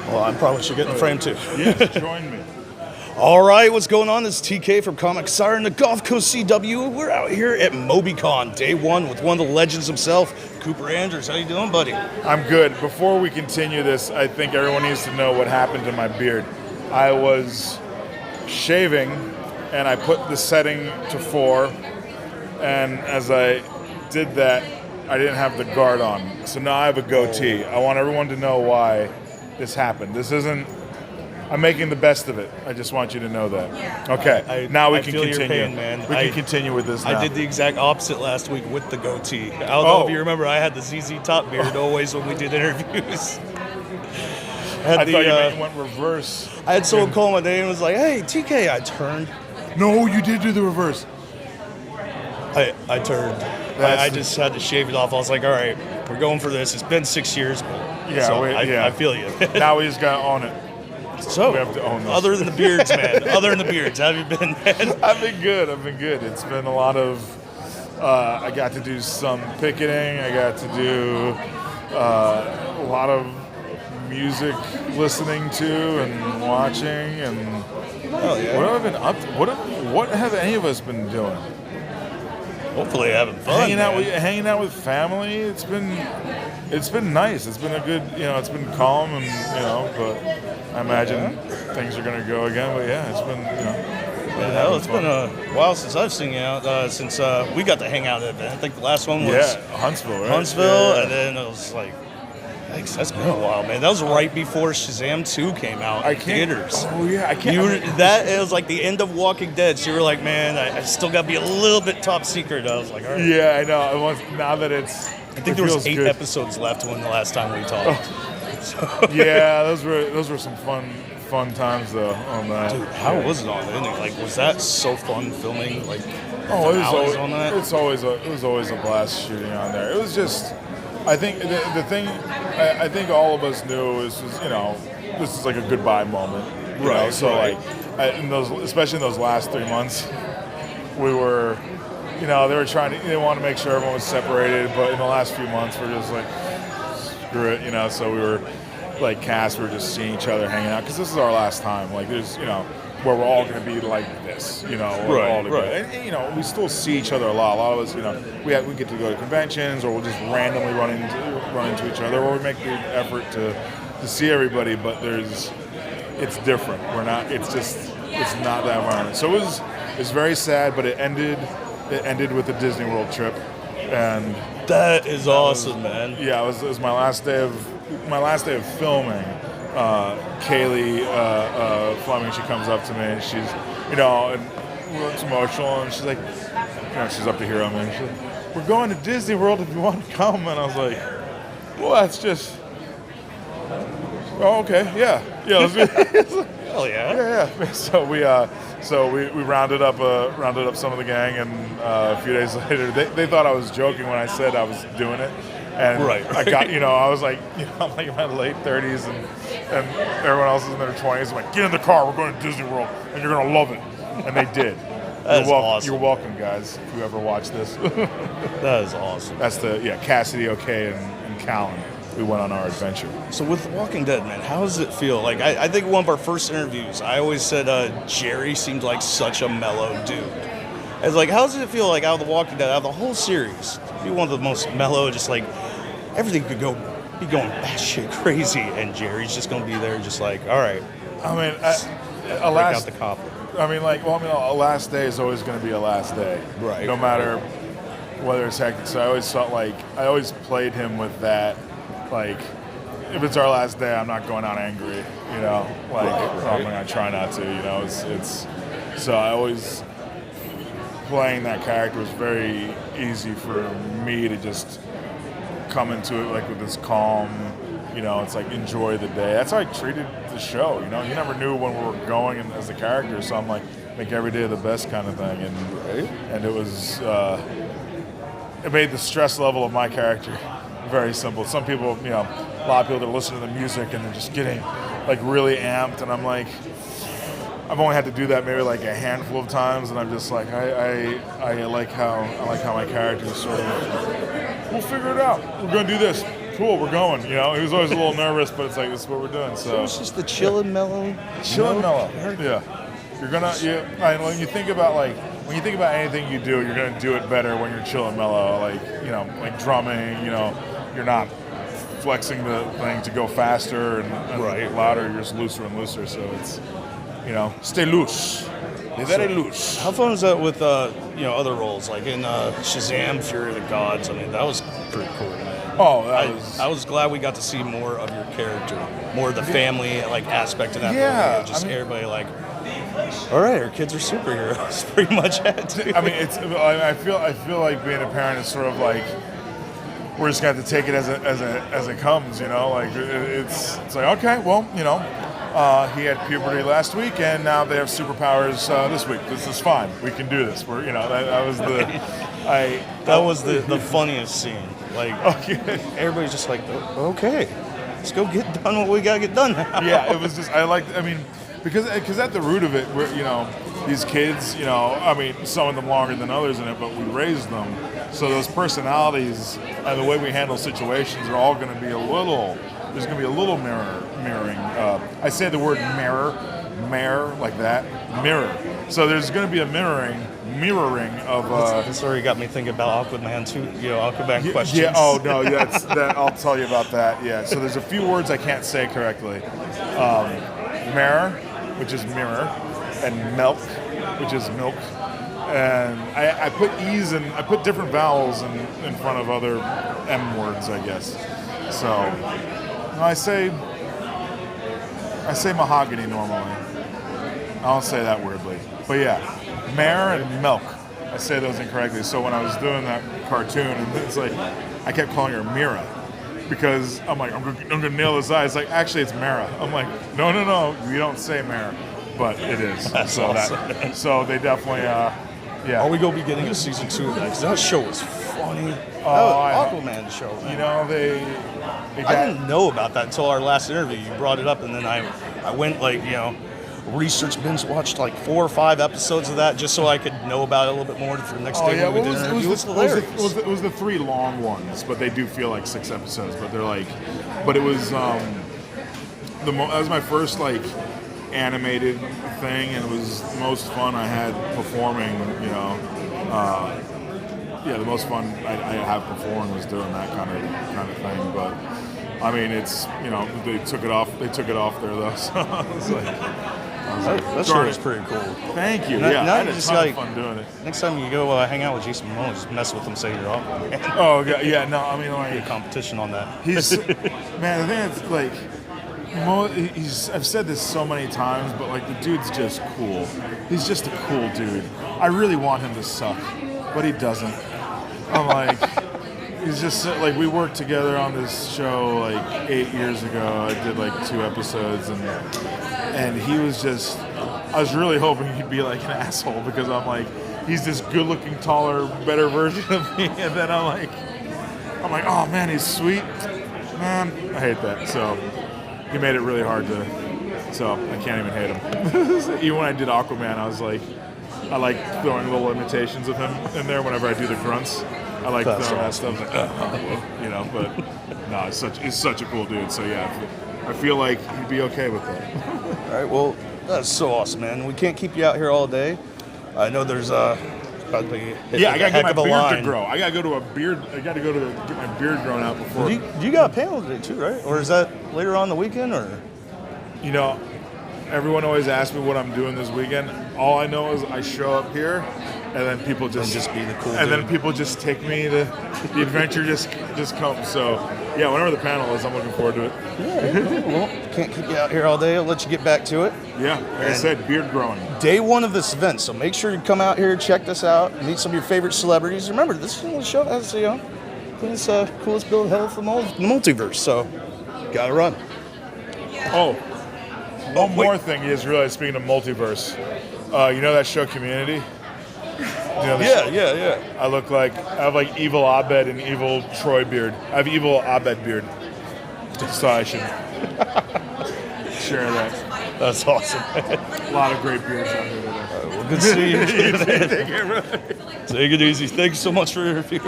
Well, I probably should get in the frame too. Yes, join me. All right, what's going on? This is TK from Comic Siren, the Gulf Coast CW. We're out here at MobyCon, day one, with one of the legends himself, Cooper Andrews. How you doing, buddy? I'm good. Before we continue this, I think everyone needs to know what happened to my beard. I was shaving, and I put the setting to 4, and as I did that, I didn't have the guard on. So now I have a goatee. I want everyone to know why this happened. This isn't... I'm making the best of it. I just want you to know that. Okay, now we can feel continue. your pain, man. We can continue with this now. I did the exact opposite last week with the goatee. I don't know if you remember, I had the ZZ Top beard always when we did interviews. I thought you went reverse. I had someone call my name and was like, "Hey, TK," I turned. No, you did do the reverse. I turned. I just had to shave it off. I was like, all right, we're going for this. It's been 6 years. Yeah, so I feel you. Now we just got to own it. So, we have to own this. Other than the beards, man. Other than the beards, how have you been, man? I've been good. It's been a lot of... I got to do some picketing. I got to do a lot of music listening to and watching. And oh, yeah. What have I been up to? What have any of us been doing? Hopefully having fun. Hanging out with family. It's been nice. It's been a good, it's been calm and, but I imagine things are going to go again. But yeah, it's been, it's been a while since I've seen you out, since we got to hang out at an event. I think the last one was Huntsville, right? Huntsville, and then it was like, that's been a while, man. That was right before Shazam 2 came out in theaters. Oh, yeah. I can't. That is like the end of Walking Dead. So you were like, man, I still got to be a little bit top secret. I was like, all right. Yeah, I know. Now that it's... I think there was 8 episodes left when the last time we talked. Oh. Yeah, those were some fun times, though, on that. Dude, how was it on the ending? Like, was that so fun filming? Like, it was always a blast shooting on there. It was just... I think the thing I think all of us knew is this is like a goodbye moment, right? So like especially in those last 3 months, we were, they want to make sure everyone was separated, but in the last few months we're just like, screw it, so we were like cast, we were just seeing each other, hanging out, because this is our last time. Like there's where we're all going to be like this, we're all together. And we still see each other a lot. A lot of us, we get to go to conventions, or we'll just randomly run into each other, or we make the effort to see everybody. But it's different. It's not that environment. So it's very sad, but it ended with the Disney World trip, and that is awesome, man. Yeah, it was my last day of filming. Kaylee Fleming, she comes up to me and she's, and looks emotional, and she's like, she's up to here on me. She's like, "We're going to Disney World if you want to come." And I was like, "Well, that's just, oh, okay, yeah, let's do it." Hell yeah. Yeah. So we rounded up some of the gang, and a few days later, they thought I was joking when I said I was doing it. And right. I got, I was like, I'm like in my late 30s, and everyone else is in their 20s. I'm like, "Get in the car, we're going to Disney World, and you're going to love it." And they did. That's awesome. You're welcome, guys, if you ever watch this. That is awesome. That's Cassidy, OK, and Callan. We went on our adventure. So with Walking Dead, man, how does it feel? Like, I think one of our first interviews, I always said Jerry seemed like such a mellow dude. It's like, how does it feel like out of The Walking Dead, out of the whole series, to be one of the most mellow, just like everything could be going batshit crazy, and Jerry's just gonna be there, just like, all right. I mean, break out the copper. I mean, a last day is always going to be a last day, right? No matter whether it's hectic. So I always felt like I always played him with that, like, if it's our last day, I'm not going out angry, I'm gonna try not to, it's so I always. Playing that character was very easy for me to just come into it like with this calm, it's like enjoy the day. That's how I treated the show, you never knew when we were going as a character, so I'm like, make every day the best kind of thing. And it was, it made the stress level of my character very simple. Some people, a lot of people that listen to the music and they're just getting like really amped, and I'm like, I've only had to do that maybe like a handful of times, and I'm just like, I like how my character is sort of, we'll figure it out. We're gonna do this. cool, we're going. He was always a little nervous, but it's like, this is what we're doing. So it's just the chill and mellow. Chill and mellow. Yeah. When you think about anything you do, you're gonna do it better when you're chill and mellow. Like drumming. You're not flexing the thing to go faster and louder. You're just looser and looser. So it's stay loose. Be very loose. How fun is that with other roles like in Shazam: Fury of the Gods? I mean, that was pretty cool. Oh, I was glad we got to see more of your character, more of the family aspect of that movie. Just everybody all right, our kids are superheroes. Pretty much had to. I mean, I feel like being a parent is sort of like we're just gonna have to take it as it comes. It's like, okay, well, he had puberty last week, and now they have superpowers this week. This is fine. We can do this. That was the funniest scene. Everybody's just like, okay, let's go get done what we gotta get done now. Yeah, it was just because at the root of it, these kids, some of them longer than others in it, but we raised them. So those personalities and the way we handle situations are all going to be there's going to be a little mirroring. I say the word mirror like that, mirror. So there's going to be a mirroring of. This already got me thinking about Aquaman too. Aquaman questions. Yeah. Oh no. That. I'll tell you about that. Yeah. So there's a few words I can't say correctly. Mirror, which is mirror, and milk, which is milk. And I put E's and I put different vowels in front of other M words, I guess. So I say mahogany normally. I don't say that weirdly. But yeah, mare and milk. I say those incorrectly. So when I was doing that cartoon, it's like I kept calling her Mira. Because I'm like, I'm gonna nail this eye. It's like, actually, it's Mara. I'm like, no, we don't say Mara, but it is. That's awesome. So they definitely, yeah. Are we gonna be getting a season 2 of that? Because that show was funny. Aquaman show. Man. I didn't know about that until our last interview. You brought it up, and then I went research binge watched 4 or 5 episodes of that just so I could know about it a little bit more for the next day. It was the 3 long ones, but they do feel like 6 episodes. But it was that was my first animated thing, and it was the most fun I had performing. The most fun I have performing was doing that kind of thing. But I mean, it's they took it off there though. So it's that show was pretty cool. Thank you. Now I had a ton of fun doing it. Next time you go hang out with Jason Momoa, just mess with him, say you're off. Oh yeah, no, I mean be a competition on that. He's man, the thing is I've said this so many times, but the dude's just cool. He's just a cool dude. I really want him to suck, but he doesn't. I'm like, he's just we worked together on this show 8 years ago. I did 2 episodes, and he was just. I was really hoping he'd be an asshole because I'm like, he's this good-looking, taller, better version of me, and then I'm like, oh man, he's sweet, man. I hate that. So he made it really hard so I can't even hate him. Even when I did Aquaman, I was like, I like throwing little imitations of him in there whenever I do the grunts. I like throwing that stuff. But no, he's such a cool dude. So yeah, I feel like he'd be okay with that. All right, well, that's so awesome, man. We can't keep you out here all day. I know there's I gotta get my beard to grow. I gotta go to get my beard grown out before. You got a panel today too, right? Or is that later on the weekend, or? Everyone always asks me what I'm doing this weekend. All I know is I show up here, and then people just be the cool and dude. Then people just take me to the adventure. Just comes. So yeah, whenever the panel is, I'm looking forward to it. Yeah, well, can't keep you out here all day. I'll let you get back to it. Yeah, like I said, beard growing. Day 1 of this event, so make sure you come out here, check this out, meet some of your favorite celebrities. Remember, this show has the coolest build health in the multiverse. So, gotta run. Oh. One more thing you just realized, speaking of multiverse, that show Community? Yeah. I have evil Abed and evil Troy beard. I have evil Abed beard. So I should share that. That's awesome. A lot of great beards out here today. Well, good to see you. Take it easy. Thanks so much for your review.